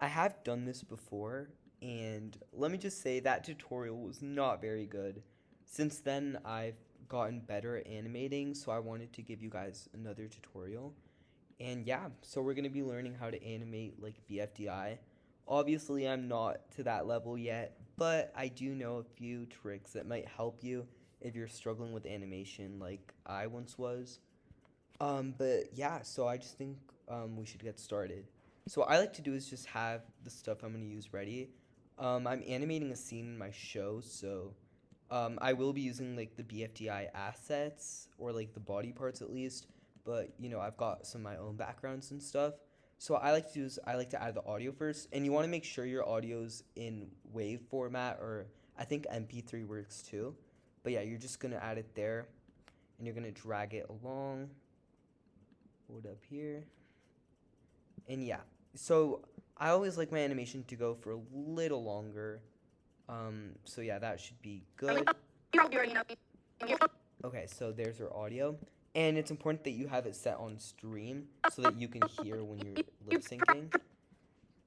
I have done this before, and let me just say that tutorial was not very good. Since then, I've gotten better at animating, so I wanted to give you guys another tutorial. And yeah, so we're going to be learning how to animate like BFDI. Obviously, I'm not to that level yet, but I do know a few tricks that might help you if you're struggling with animation like I once was. But yeah, so I just think we should get started. So what I like to do is just have the stuff I'm going to use ready. I'm animating a scene in my show, so I will be using like the BFDI assets or like the body parts at least. But you know, I've got some of my own backgrounds and stuff. So what I like to do is I like to add the audio first, and you want to make sure your audio's in wave format, or I think MP3 works too. But yeah, you're just gonna add it there, and you're gonna drag it along. Hold up here. And yeah, so I always like my animation to go for a little longer. So yeah, that should be good. Okay, so there's our audio. And it's important that you have it set on stream so that you can hear when you're lip syncing.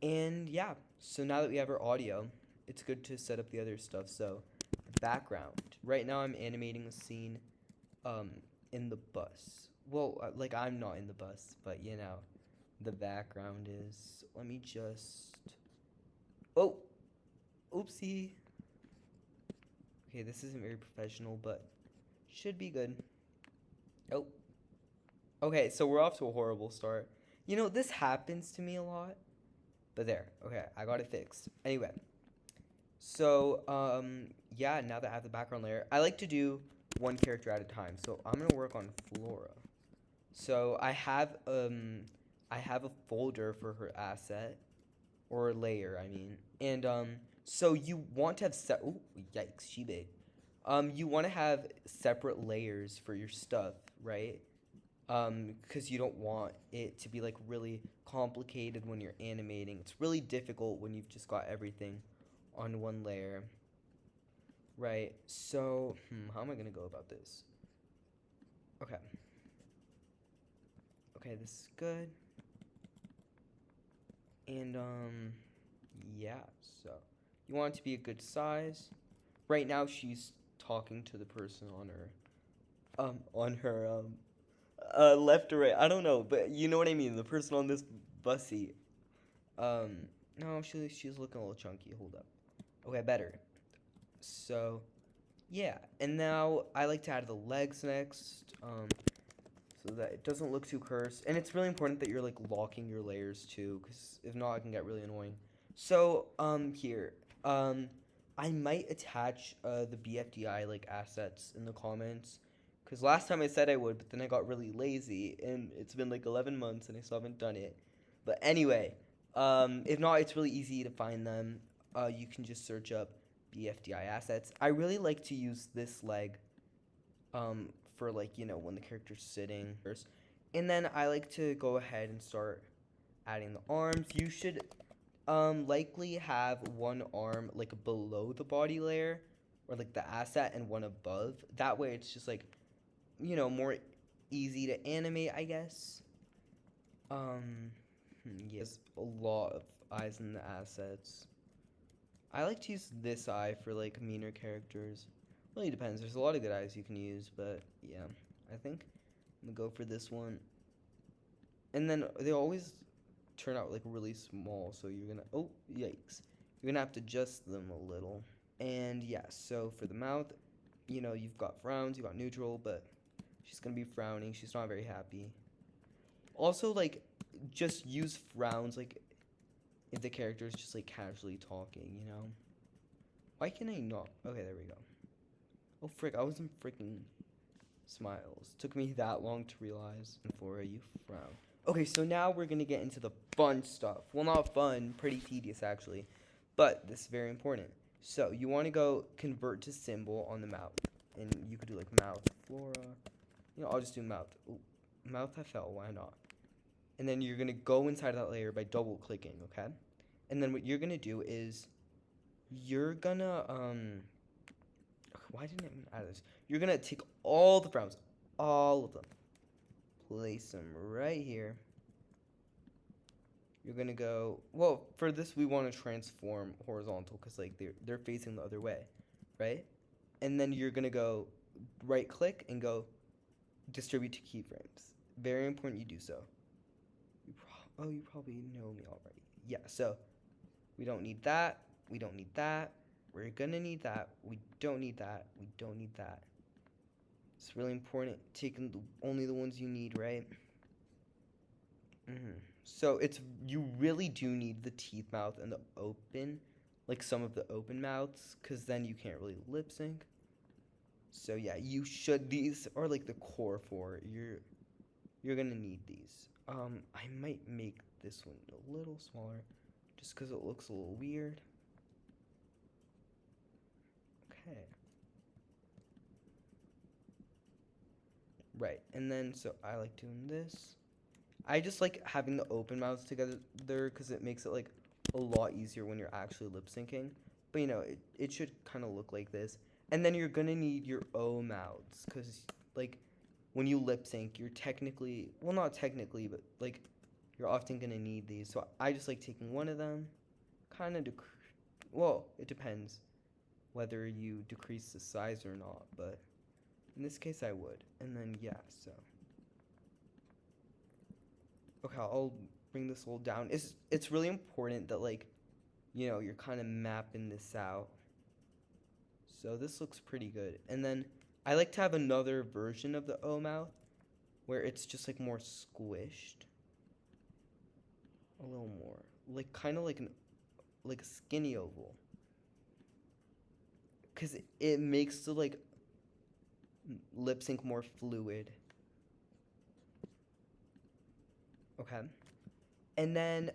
And yeah, so now that we have our audio, it's good to set up the other stuff. So, background. Right now I'm animating a scene um, in the bus. Well, like I'm not in the bus, but you know, the background is. Let me just. Oh, oopsie. Okay, this isn't very professional, but should be good. Oh, okay, so we're off to a horrible start. You know, this happens to me a lot, but there. Okay, I got it fixed. Anyway, so yeah, now that I have the background layer, I like to do one character at a time. So I'm gonna work on Flora. So I have a folder for her asset or layer, I mean, and so you want to have oh yikes, she big. You want to have separate layers for your stuff, right? Because you don't want it to be like really complicated when you're animating. It's really difficult when you've just got everything on one layer, right? So, how am I gonna go about this? Okay, okay, this is good. And yeah. So you want it to be a good size. Right now, she's talking to the person on her left or right. I don't know, but you know what I mean. The person on this bus seat. Um, no, she's looking a little chunky. Hold up. Okay, better. So, yeah, and now I like to add the legs next, so that it doesn't look too cursed. And it's really important that you're like locking your layers too, because if not, it can get really annoying. So, here, I might attach the BFDI like assets in the comments, because last time I said I would, but then I got really lazy, and it's been like 11 months and I still haven't done it. But anyway, if not, it's really easy to find them. You can just search up BFDI assets. I really like to use this leg for like, you know, when the character's sitting first. And then I like to go ahead and start adding the arms. You should likely have one arm like below the body layer or like the asset and one above. That way it's just like, you know, more easy to animate, I guess. Yes, a lot of eyes in the assets. I like to use this eye for like meaner characters. Really depends. There's a lot of good eyes you can use, but yeah, I think I'm gonna go for this one. And then they always turn out like really small, so you're gonna oh yikes, you're gonna have to adjust them a little. And yeah, so for the mouth, you know, you've got frowns, you've got neutral, but she's gonna be frowning. She's not very happy. Also, like, just use frowns like if the character is just like casually talking, you know. Why can I not? Okay, there we go. Oh frick, I was in freaking smiles. Took me that long to realize. And Flora, you frown. Okay, so now we're gonna get into the fun stuff. Well, not fun, pretty tedious actually, but this is very important. So you want to go convert to symbol on the mouth, and you could do like mouth Flora. You know, I'll just do mouth. Ooh, mouth FL. Why not? And then you're gonna go inside that layer by double clicking. Okay, and then what you're gonna do is you're gonna why didn't I even add this? You're gonna take all the frowns, all of them, place them right here, you're gonna go, well, for this we want to transform horizontal because like they're facing the other way, right? And then you're gonna go right click and go distribute to keyframes. Very important you do so. You probably know me already. Yeah, so we don't need that. We don't need that. We're gonna need that. We don't need that. We don't need that. It's really important taking only the ones you need, right? So you really do need the teeth mouth and the open, like some of the open mouths, because then you can't really lip sync. So yeah, you should. These are like the core for it. You're gonna need these. I might make this one a little smaller, just because it looks a little weird. Okay. Right, and then so I like doing this. I just like having the open mouths together because it makes it like a lot easier when you're actually lip syncing. But it should kind of look like this. And then you're gonna need your O mouths because like when you lip sync, you're technically, well, not technically, but like you're often gonna need these. So I just like taking one of them, kind of well, it depends whether you decrease the size or not, but in this case I would. And then yeah, so okay, I'll bring this all down. It's really important that like, you're kind of mapping this out. So this looks pretty good. And then I like to have another version of the O mouth where it's just like more squished. A little more. Like kind of like a skinny oval. Cuz it makes the like lip sync more fluid. Okay. And then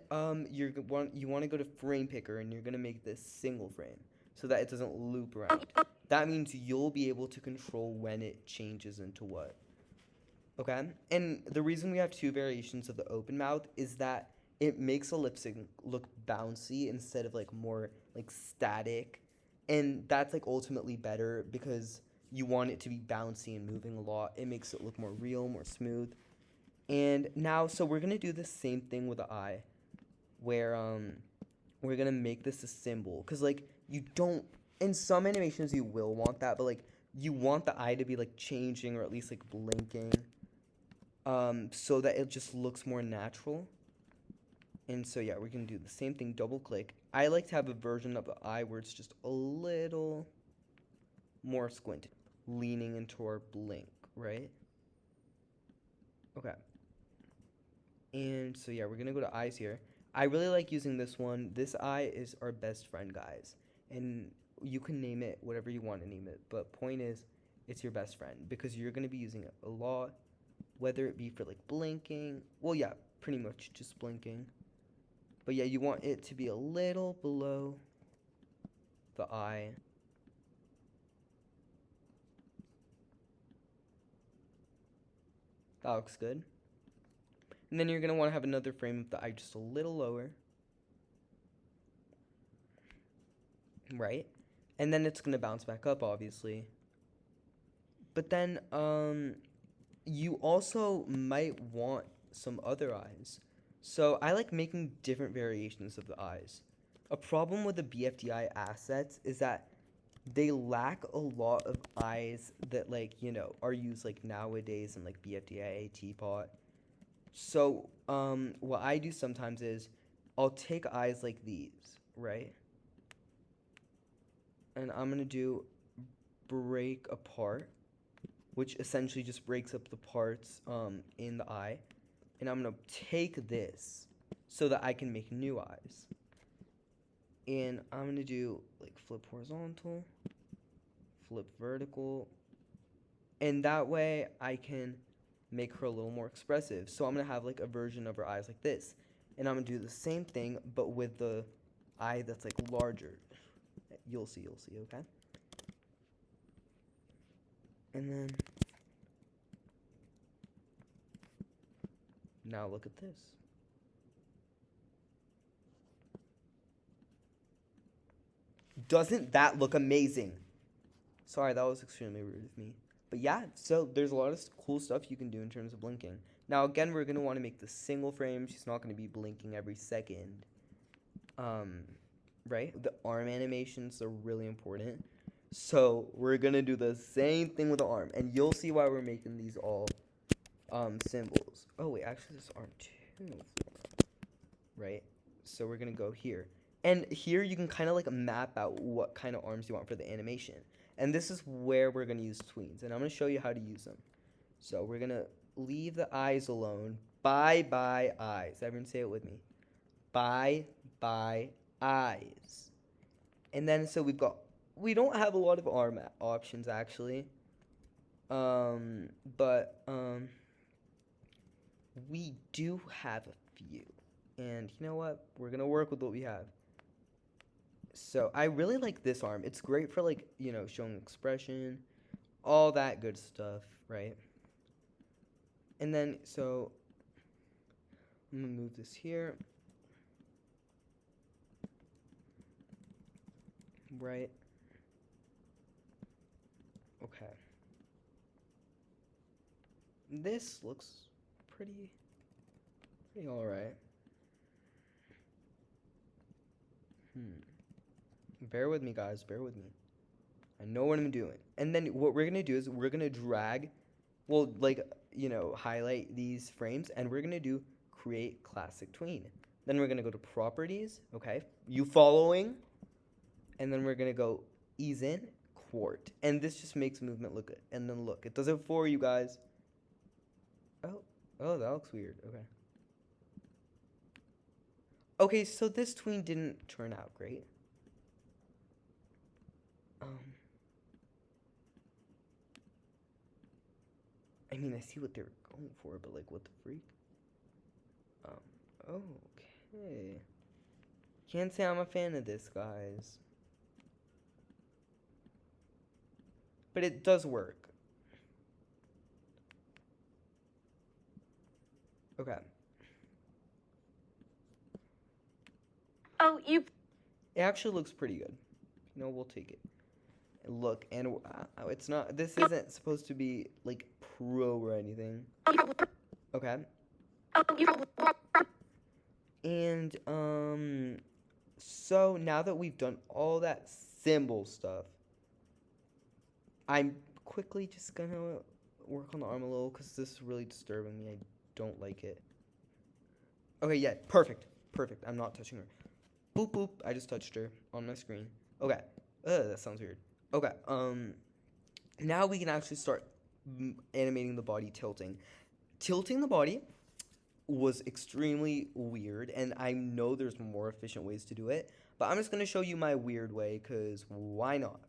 you want to go to frame picker and you're going to make this single frame so that it doesn't loop around. That means you'll be able to control when it changes into what. Okay? And the reason we have two variations of the open mouth is that it makes a lip sync look bouncy instead of like more like static. And that's like ultimately better because you want it to be bouncy and moving a lot. It makes it look more real, more smooth. And now, so we're going to do the same thing with the eye, where we're going to make this a symbol. Because, like, you don't, in some animations you will want that, but, like, you want the eye to be, like, changing or at least, like, blinking, so that it just looks more natural. And so, yeah, we're going to do the same thing, double click. I like to have a version of the eye where it's just a little more squinted, leaning into our blink, right? Okay. And so yeah, we're gonna go to eyes here. I really like using this one. This eye is our best friend, guys. And you can name it whatever you want to name it. But point is, it's your best friend because you're gonna be using it a lot, whether it be for like blinking. Well, yeah, pretty much just blinking. But yeah, you want it to be a little below the eye. That looks good. And then you're gonna want to have another frame of the eye just a little lower. Right? And then it's going to bounce back up, obviously. But then, you also might want some other eyes. So I like making different variations of the eyes. A problem with the BFDI assets is that they lack a lot of eyes that, like, are used, like, nowadays in, like, BFDI, Teapot. So, what I do sometimes is I'll take eyes like these, right? And I'm going to do break apart, which essentially just breaks up the parts in the eye. And I'm going to take this so that I can make new eyes. And I'm going to do like flip horizontal, flip vertical. And that way I can make her a little more expressive. So I'm going to have like a version of her eyes like this. And I'm going to do the same thing, but with the eye that's like larger. You'll see, okay? And then now look at this. Doesn't that look amazing? Sorry, that was extremely rude of me. But yeah, so there's a lot of cool stuff you can do in terms of blinking. Now again, we're gonna want to make the single frame. She's not gonna be blinking every second. Right? The arm animations are really important. So we're gonna do the same thing with the arm, and you'll see why we're making these all symbols. Oh wait, actually this arm too, right? So we're gonna go here, and here you can kind of like map out what kind of arms you want for the animation, and this is where we're gonna use tweens, and I'm gonna show you how to use them. So we're gonna leave the eyes alone. Bye bye eyes. Everyone say it with me. Bye bye eyes. And then so we don't have a lot of arm options actually. But we do have a few. And you know what? We're going to work with what we have. So I really like this arm. It's great for like, you know, showing expression, all that good stuff, right? And then so I'm going to move this here. Right. Okay. This looks pretty all right. Bear with me, guys. Bear with me. I know what I'm doing. And then what we're going to do is we're going to drag, well, like, you know, highlight these frames, and we're going to do create classic tween. Then we're going to go to properties, okay? You following? And then we're going to go ease in, quart. And this just makes movement look good. And then look, it does it for you guys. Oh, that looks weird. Okay. Okay, so this tween didn't turn out great. I mean, I see what they're going for, but like, what the freak? Okay. Can't say I'm a fan of this, guys. But it does work. Okay. Oh, you... It actually looks pretty good. You know, we'll take it. Look, and it's not, this isn't supposed to be, like, pro or anything. Okay. And, so now that we've done all that symbol stuff, I'm quickly just gonna work on the arm a little, because this is really disturbing me. I don't like it. Okay, yeah, perfect. Perfect. I'm not touching her. Boop, boop. I just touched her on my screen. Okay. That sounds weird. Okay, now we can actually start animating the body tilting. Tilting the body was extremely weird, and I know there's more efficient ways to do it, but I'm just going to show you my weird way, because why not?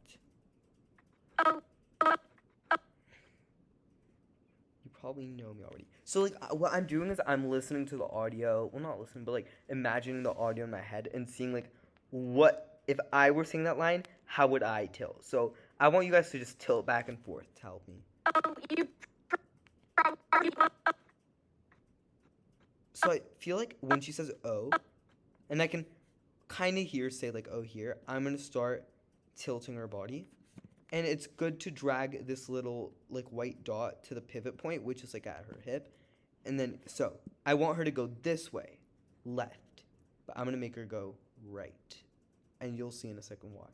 You probably know me already. So, like, what I'm doing is I'm listening to the audio. Well, not listening, but, like, imagining the audio in my head and seeing, like, what, if I were saying that line, how would I tilt? So, I want you guys to just tilt back and forth to help me. So, I feel like when she says, oh, and I can kind of hear, say, like, oh, here, I'm going to start tilting her body. And it's good to drag this little, like, white dot to the pivot point, which is, like, at her hip. And then, so, I want her to go this way, left. But I'm going to make her go right. And you'll see in a second why.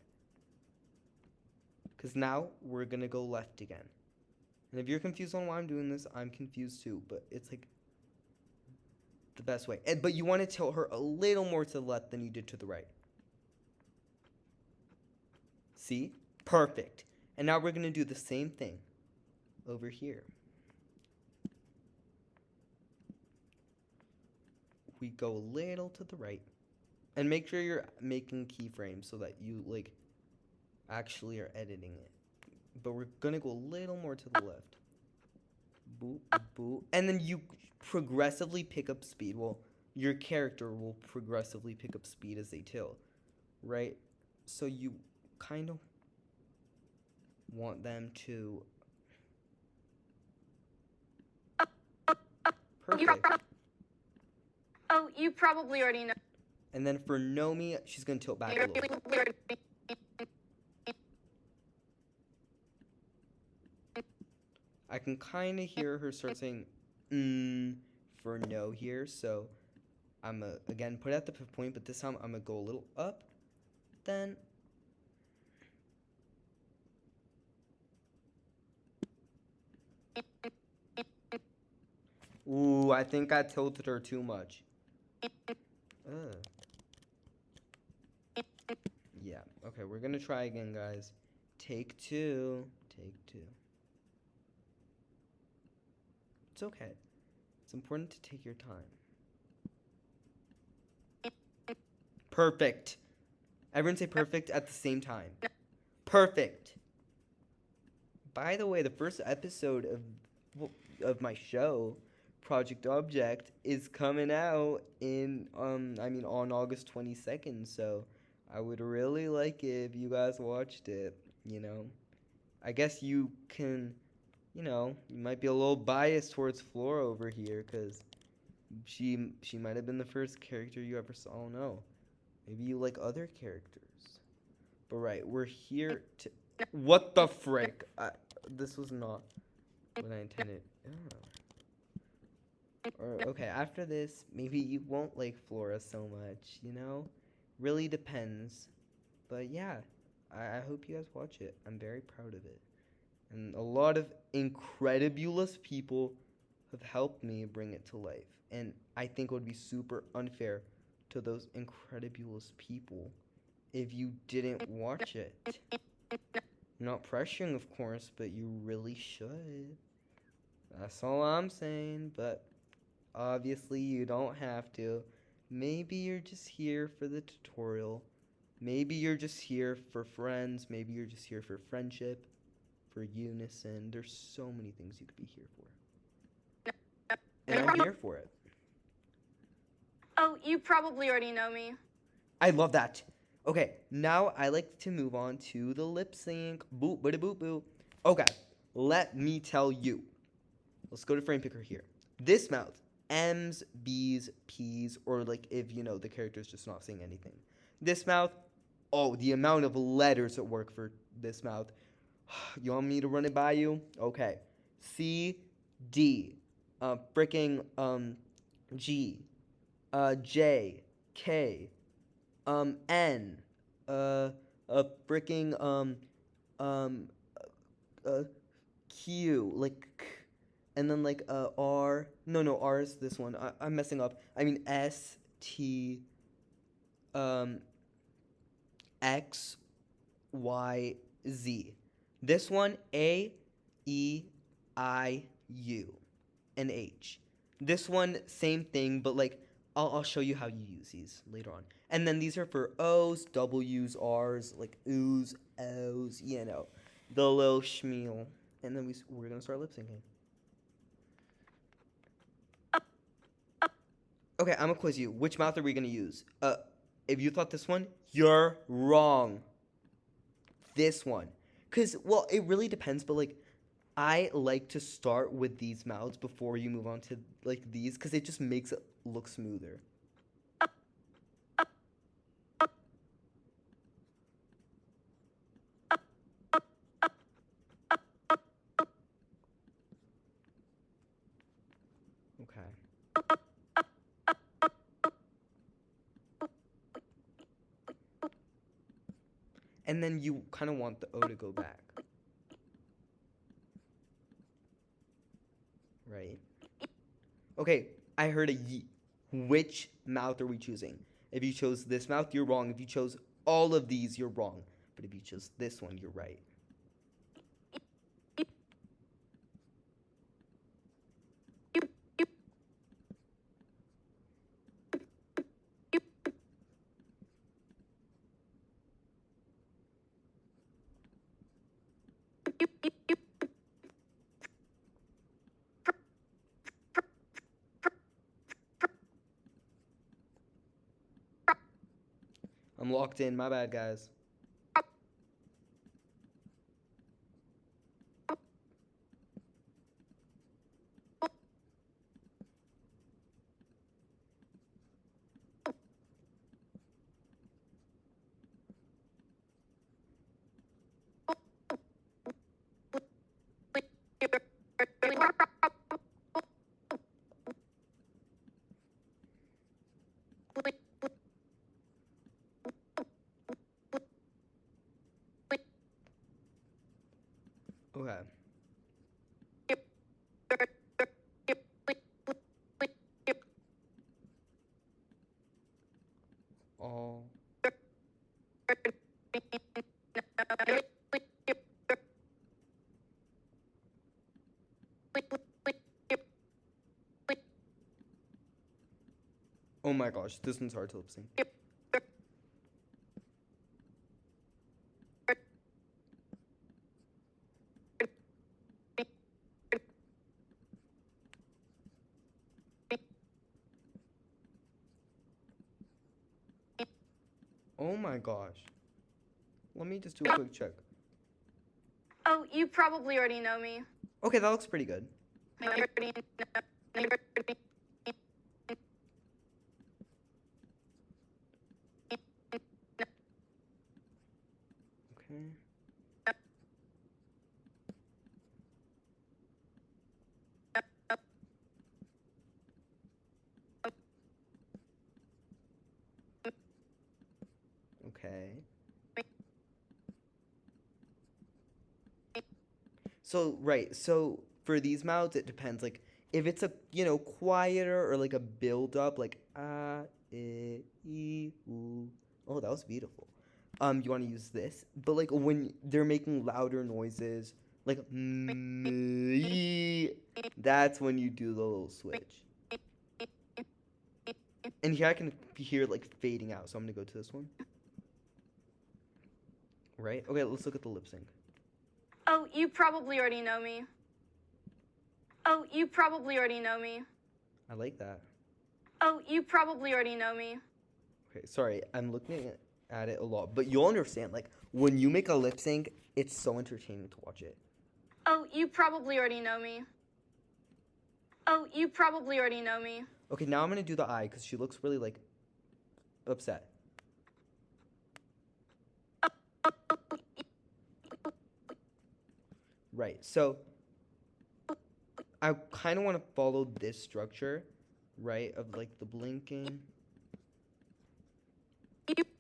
Because now, we're going to go left again. And if you're confused on why I'm doing this, I'm confused too. But it's, like, the best way. But you want to tilt her a little more to the left than you did to the right. See? Perfect. And now we're going to do the same thing over here. We go a little to the right. And make sure you're making keyframes so that you, like, actually are editing it. But we're going to go a little more to the left. Boop, boop. And then you progressively pick up speed. Well, your character will progressively pick up speed as they tilt. Right? So you kind of want them to... Perfect. Oh, you probably already know. And then for Nomi, she's going to tilt back a little. I can kind of hear her start saying for no here. So I'm going to, again, put at the point, but this time I'm going to go a little up. Then ooh, I think I tilted her too much. Yeah, okay, we're gonna try again, guys. Take two. Take two. It's okay. It's important to take your time. Perfect. Everyone say perfect at the same time. Perfect. By the way, the first episode of my show, Project Object, is coming out in on August 22nd. So I would really like it if you guys watched it. You know, I guess you can. You might be a little biased towards Flora over here because she might have been the first character you ever saw. Oh no, maybe you like other characters. But right, we're here to. What the frick? This was not what I intended. Oh. Or okay, after this, maybe you won't like Flora so much. Really depends. But yeah, I hope you guys watch it. I'm very proud of it. And a lot of incredibulous people have helped me bring it to life. And I think it would be super unfair to those incredibulous people if you didn't watch it. Not pressuring, of course, but you really should. That's all I'm saying, but obviously you don't have to. Maybe you're just here for the tutorial. Maybe you're just here for friends. Maybe you're just here for friendship. For unison. There's so many things you could be here for. And I'm here for it. Oh, you probably already know me. I love that. Okay, now I like to move on to the lip sync. Boop, bada boop, boop. Okay, let me tell you. Let's go to frame picker here. This mouth, M's, B's, P's, or like if the character's just not saying anything. This mouth, oh, the amount of letters that work for this mouth. You want me to run it by you? Okay. C, D, freaking G, J, K, N, freaking um, Q, like, and then like R. No, R is this one. I'm messing up. I mean S, T, um, X, Y, Z. This one A, E, I, U, and H. This one same thing, but like I'll show you how you use these later on. And then these are for O's, W's, R's, like oo's, O's, the little schmeal. And then we're gonna start lip syncing. Okay, I'm gonna quiz you. Which mouth are we gonna use? If you thought this one, you're wrong. This one. Cause well, it really depends, but like I like to start with these mouths before you move on to like these, because it just makes it look smoother. Okay. And then you kind of want the O to go back. Right? Okay, I heard a Y. Which mouth are we choosing? If you chose this mouth, you're wrong. If you chose all of these, you're wrong. But if you chose this one, you're right. I'm locked in. My bad, guys. Okay. Oh. Oh my gosh, this one's hard to lip sync. Oh my gosh. Let me just do a quick check. Oh, you probably already know me. Okay, that looks pretty good. Okay. Okay. So, right. So, for these mouths, it depends. Like, if it's a, quieter or like a build up, like, ooh. Oh, that was beautiful. You want to use this. But, like, when they're making louder noises, like, that's when you do the little switch. And here I can hear, like, fading out. So, I'm going to go to this one. Right? Okay, let's look at the lip sync. Oh, you probably already know me. Oh, you probably already know me. I like that. Oh, you probably already know me. Okay, sorry, I'm looking at it a lot, but you'll understand. Like when you make a lip sync, it's so entertaining to watch it. Oh, you probably already know me. Oh, you probably already know me. Okay, now I'm gonna do the eye because she looks really like upset. Right. So I kind of want to follow this structure, right? Of like the blinking.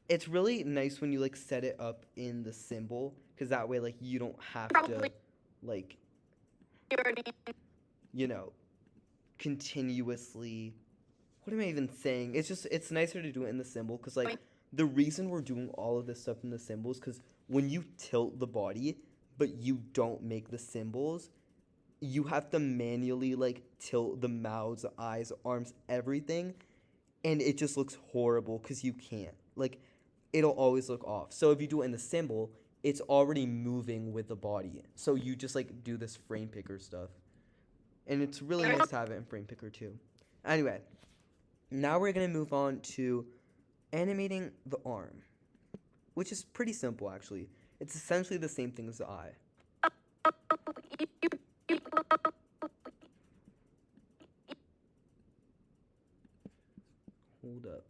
It's really nice when you like set it up in the symbol because that way like you don't have to like you know continuously. What am I even saying? It's nicer to do it in the symbol because like the reason we're doing all of this stuff in the symbols because when you tilt the body but you don't make the symbols, you have to manually like tilt the mouths, the eyes, arms, everything, and it just looks horrible because you can't. Like it'll always look off. So if you do it in the symbol, it's already moving with the body. So you just like do this frame picker stuff. And it's really nice to have it in frame picker too. Anyway, now we're going to move on to animating the arm, which is pretty simple actually. It's essentially the same thing as the eye. Hold up.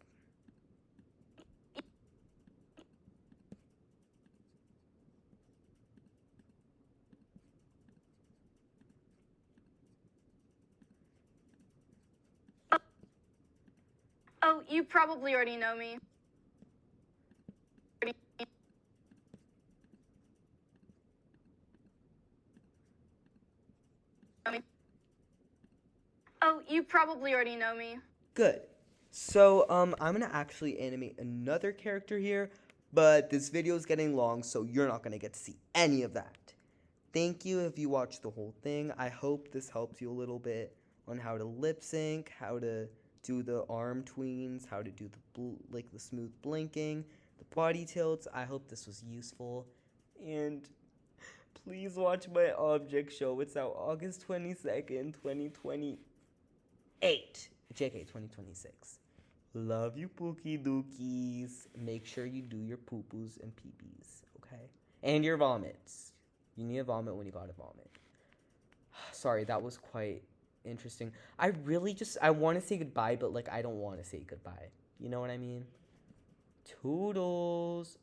Oh, you probably already know me. Oh, you probably already know me. Good. So, I'm gonna actually animate another character here, but this video is getting long, so you're not gonna get to see any of that. Thank you if you watched the whole thing. I hope this helps you a little bit on how to lip sync, how to do the arm tweens, how to do the smooth blinking, the body tilts. I hope this was useful, and please watch my object show. It's out August 22nd, 2028. JK 2026. Love you, pookie dookies. Make sure you do your poo poos and pee pees, okay? And your vomits. You need to vomit when you gotta vomit. Sorry, that was quite interesting. I want to say goodbye, but like I don't want to say goodbye. You know what I mean? Toodles.